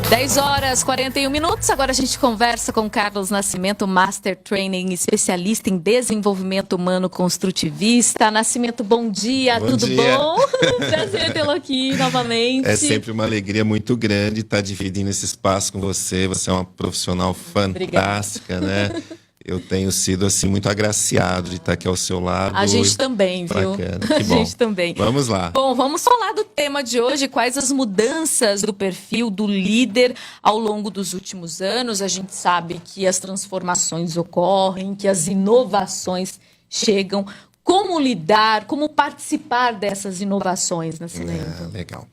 10h41. Agora a gente conversa com Carlos Nascimento, Master Training, especialista em desenvolvimento humano construtivista. Nascimento, bom dia, tudo bom? Prazer tê-lo aqui novamente. É sempre uma alegria muito grande estar dividindo esse espaço com você. Você é uma profissional fantástica, né? Eu tenho sido, assim, muito agraciado de estar aqui ao seu lado. A gente também, viu? Bacana, que bom. A gente também. Vamos lá. Bom, vamos falar do tema de hoje, quais as mudanças do perfil do líder ao longo dos últimos anos. A gente sabe que as transformações ocorrem, que as inovações chegam. Como lidar, como participar dessas inovações, Nascimento? Legal.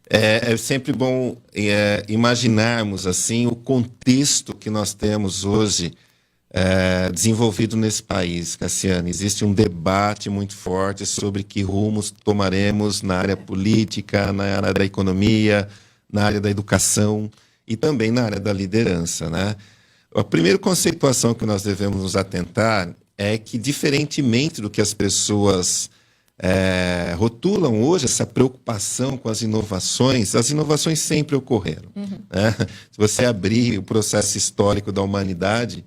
É sempre bom imaginarmos, assim, o contexto que nós temos hoje desenvolvido nesse país, Cassiane. Existe um debate muito forte sobre que rumos tomaremos na área política, na área da economia, na área da educação e também na área da liderança, né? A primeira conceituação que nós devemos nos atentar é que, diferentemente do que as pessoas rotulam hoje, essa preocupação com as inovações sempre ocorreram. Né? Se você abrir o processo histórico da humanidade,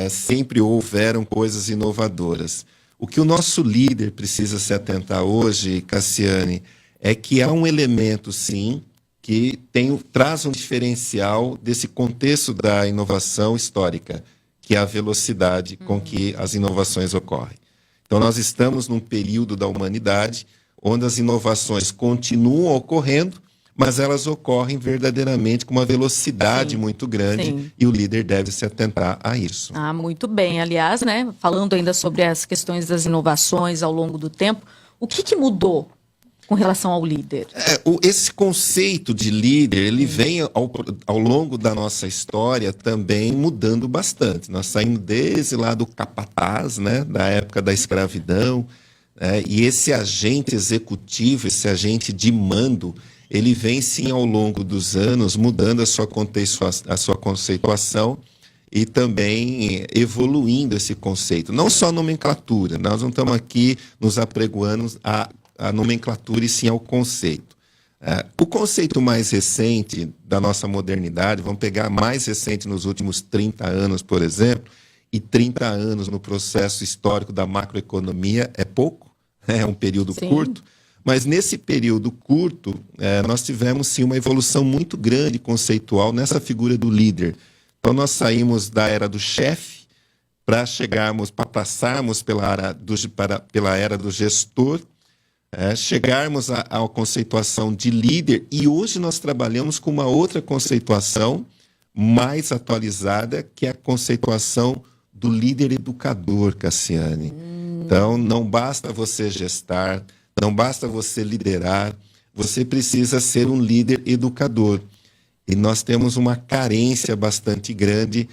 sempre houveram coisas inovadoras. O que o nosso líder precisa se atentar hoje, Cassiane, é que há um elemento, sim, que traz um diferencial desse contexto da inovação histórica, que é a velocidade com que as inovações ocorrem. Então, nós estamos num período da humanidade onde as inovações continuam ocorrendo, mas elas ocorrem verdadeiramente com uma velocidade muito grande e o líder deve se atentar a isso. Muito bem. Aliás, né, falando ainda sobre as questões das inovações ao longo do tempo, o que mudou com relação ao líder? Esse conceito de líder, ele vem ao longo da nossa história também mudando bastante. Nós saímos desde lá do capataz, né, da época da escravidão, e esse agente executivo, esse agente de mando, ele vem sim ao longo dos anos mudando a sua conceituação e também evoluindo esse conceito. Não só a nomenclatura, nós não estamos aqui nos apregoando a nomenclatura e sim ao conceito. O conceito mais recente da nossa modernidade, vamos pegar mais recente nos últimos 30 anos, por exemplo, e 30 anos no processo histórico da macroeconomia é pouco, é um período curto, mas nesse período curto nós tivemos sim uma evolução muito grande conceitual nessa figura do líder. Então nós saímos da era do chefe para passarmos pela era do gestor, chegarmos à conceituação de líder, e hoje nós trabalhamos com uma outra conceituação mais atualizada, que é a conceituação do líder educador, Cassiane. Então, não basta você gestar, não basta você liderar, você precisa ser um líder educador. E nós temos uma carência bastante grande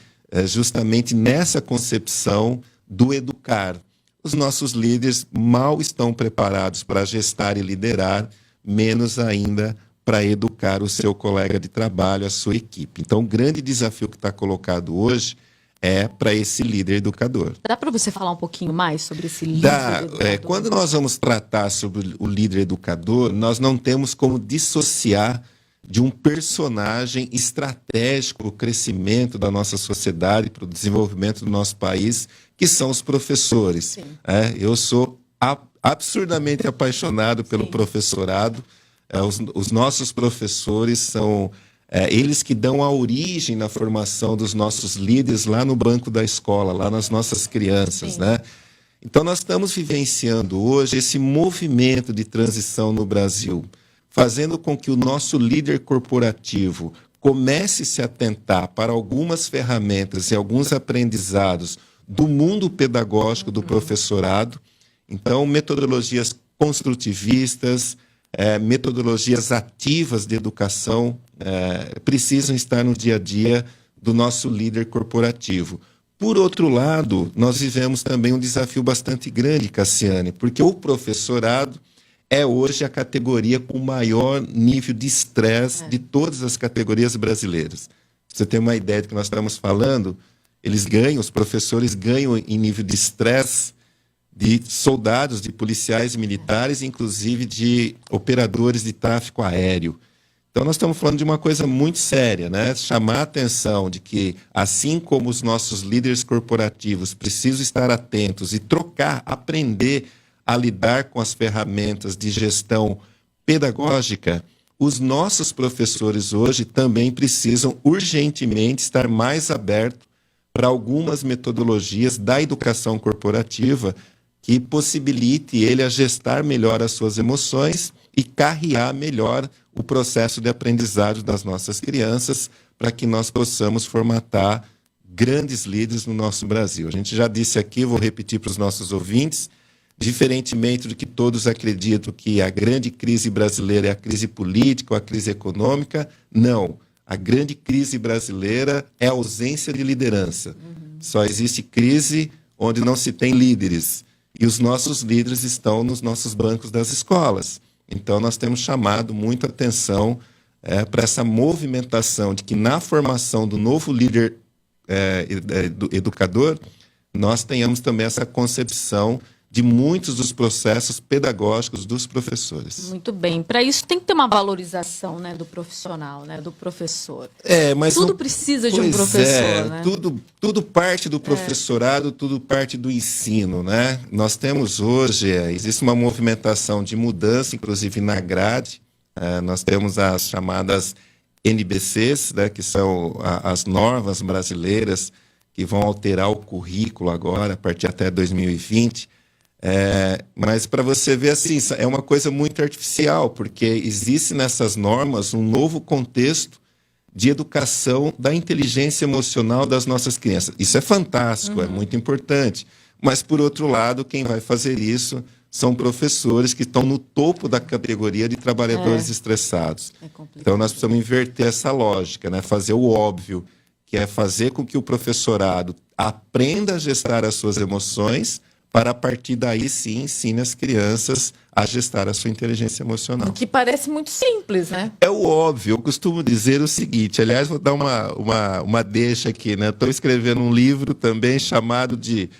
justamente nessa concepção do educar. Os nossos líderes mal estão preparados para gestar e liderar, menos ainda para educar o seu colega de trabalho, a sua equipe. Então, o grande desafio que está colocado hoje é para esse líder educador. Dá para você falar um pouquinho mais sobre esse líder educador? Quando nós vamos tratar sobre o líder educador, nós não temos como dissociar de um personagem estratégico para o crescimento da nossa sociedade, para o desenvolvimento do nosso país, que são os professores. Eu sou absurdamente apaixonado pelo professorado. Os nossos professores são eles que dão a origem na formação dos nossos líderes lá no banco da escola, lá nas nossas crianças, né? Então nós estamos vivenciando hoje esse movimento de transição no Brasil, fazendo com que o nosso líder corporativo comece a se atentar para algumas ferramentas e alguns aprendizados do mundo pedagógico do professorado. Então, metodologias construtivistas, metodologias ativas de educação precisam estar no dia a dia do nosso líder corporativo. Por outro lado, nós vivemos também um desafio bastante grande, Cassiane, porque o professorado é hoje a categoria com maior nível de estresse de todas as categorias brasileiras. Pra você ter uma ideia do que nós estamos falando, os professores ganham em nível de estresse de soldados, de policiais militares, inclusive de operadores de tráfego aéreo. Então, nós estamos falando de uma coisa muito séria, né? Chamar a atenção de que, assim como os nossos líderes corporativos precisam estar atentos e trocar, aprender a lidar com as ferramentas de gestão pedagógica, os nossos professores hoje também precisam urgentemente estar mais abertos para algumas metodologias da educação corporativa que possibilite ele a gestar melhor as suas emoções e carrear melhor o processo de aprendizagem das nossas crianças para que nós possamos formatar grandes líderes no nosso Brasil. A gente já disse aqui, vou repetir para os nossos ouvintes, diferentemente do que todos acreditam que a grande crise brasileira é a crise política ou a crise econômica, não. A grande crise brasileira é a ausência de liderança. Só existe crise onde não se tem líderes. E os nossos líderes estão nos nossos bancos das escolas. Então, nós temos chamado muito atenção para essa movimentação de que na formação do novo líder educador, nós tenhamos também essa concepção de muitos dos processos pedagógicos dos professores. Muito bem. Para isso tem que ter uma valorização, né, do profissional, né, do professor. Mas tudo precisa de um professor, né? Tudo parte do professorado, tudo parte do ensino, né? Nós temos hoje, existe uma movimentação de mudança, inclusive na grade. Nós temos as chamadas NBCs, né, que são as normas brasileiras que vão alterar o currículo agora, a partir até 2020. Mas para você ver assim, é uma coisa muito artificial, porque existe nessas normas um novo contexto de educação da inteligência emocional das nossas crianças. Isso é fantástico, é muito importante. Mas, por outro lado, quem vai fazer isso são professores que estão no topo da categoria de trabalhadores estressados. Então, nós precisamos inverter essa lógica, né? Fazer o óbvio, que é fazer com que o professorado aprenda a gestar as suas emoções, para a partir daí sim ensine as crianças a gestar a sua inteligência emocional. O que parece muito simples, né? É o óbvio. Eu costumo dizer o seguinte, aliás, vou dar uma deixa aqui, né? Estou escrevendo um livro também chamado de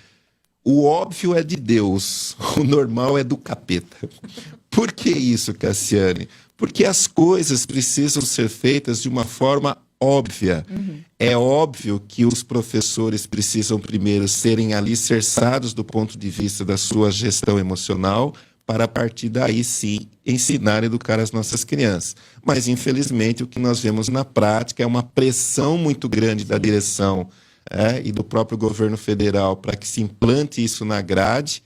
O Óbvio é de Deus, o normal é do capeta. Por que isso, Cassiane? Porque as coisas precisam ser feitas de uma forma óbvia. É óbvio que os professores precisam primeiro serem alicerçados do ponto de vista da sua gestão emocional, para a partir daí sim ensinar e educar as nossas crianças. Mas infelizmente o que nós vemos na prática é uma pressão muito grande da direção e do próprio governo federal para que se implante isso na grade,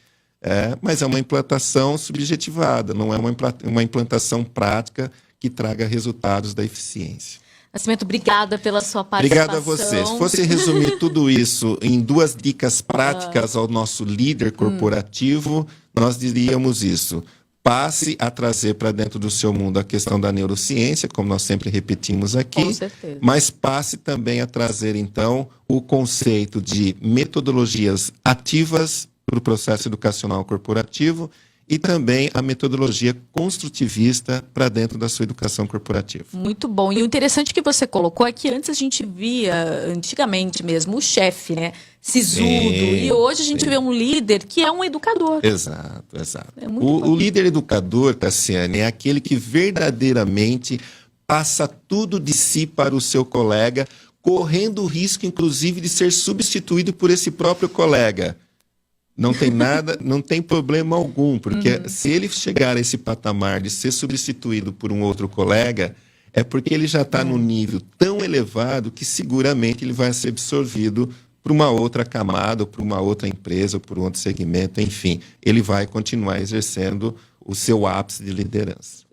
mas é uma implantação subjetivada, não é uma implantação prática que traga resultados da eficiência. Nascimento, obrigada pela sua participação. Obrigado a você. Se fosse resumir tudo isso em 2 dicas práticas ao nosso líder corporativo, nós diríamos isso. Passe a trazer para dentro do seu mundo a questão da neurociência, como nós sempre repetimos aqui. Com certeza. Mas passe também a trazer, então, o conceito de metodologias ativas para o processo educacional corporativo e também a metodologia construtivista para dentro da sua educação corporativa. Muito bom. E o interessante que você colocou é que antes a gente via, antigamente mesmo, o chefe, né? Sisudo. E hoje a gente vê um líder que é um educador. Exato. O líder educador, Cassiane, é aquele que verdadeiramente passa tudo de si para o seu colega, correndo o risco, inclusive, de ser substituído por esse próprio colega. Não tem nada, não tem problema algum, porque se ele chegar a esse patamar de ser substituído por um outro colega, é porque ele já está num nível tão elevado que seguramente ele vai ser absorvido por uma outra camada, ou por uma outra empresa, ou por um outro segmento, enfim. Ele vai continuar exercendo o seu ápice de liderança.